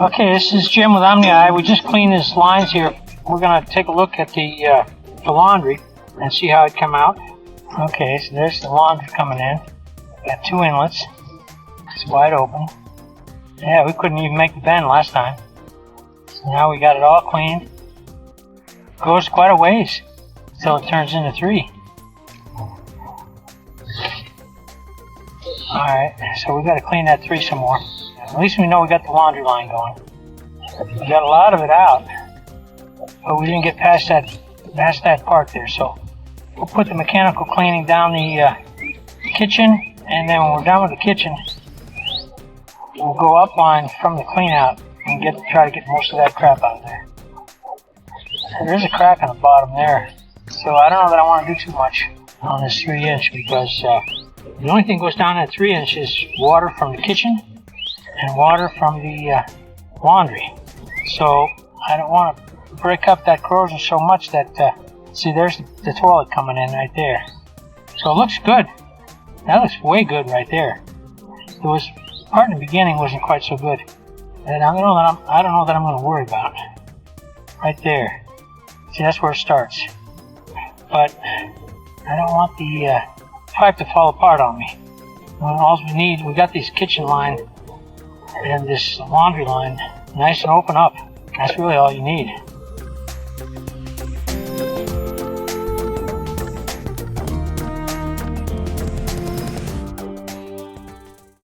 Okay, this is Jim with Omni Eye. We just cleaned these lines here. We're going to take a look at the laundry and see how it come out. Okay, so there's the laundry coming in. Got two inlets. It's wide open. Yeah, we couldn't even make the bend last time. So now we got it all cleaned. Goes quite a ways until it turns into 3. Alright, so we got to clean that 3 some more. At least we know we got the laundry line going. We got a lot of it out, but we didn't get past that part there. So we'll put the mechanical cleaning down the kitchen, and then when we're done with the kitchen, we'll go up on from the clean out and try to get most of that crap out of there. So there's a crack on the bottom there. So I don't know that I want to do too much on this 3-inch because the only thing goes down at 3-inch is water from the kitchen and water from the laundry. So I don't want to break up that corrosion so much that, see, there's the toilet coming in right there. So it looks good. That looks way good right there. It was part in the beginning wasn't quite so good. And I don't know that I'm going to worry about it. Right there. See, that's where it starts. But I don't want the pipe to fall apart on me. Well, all we got this kitchen line and this laundry line nice and open up. That's really all you need.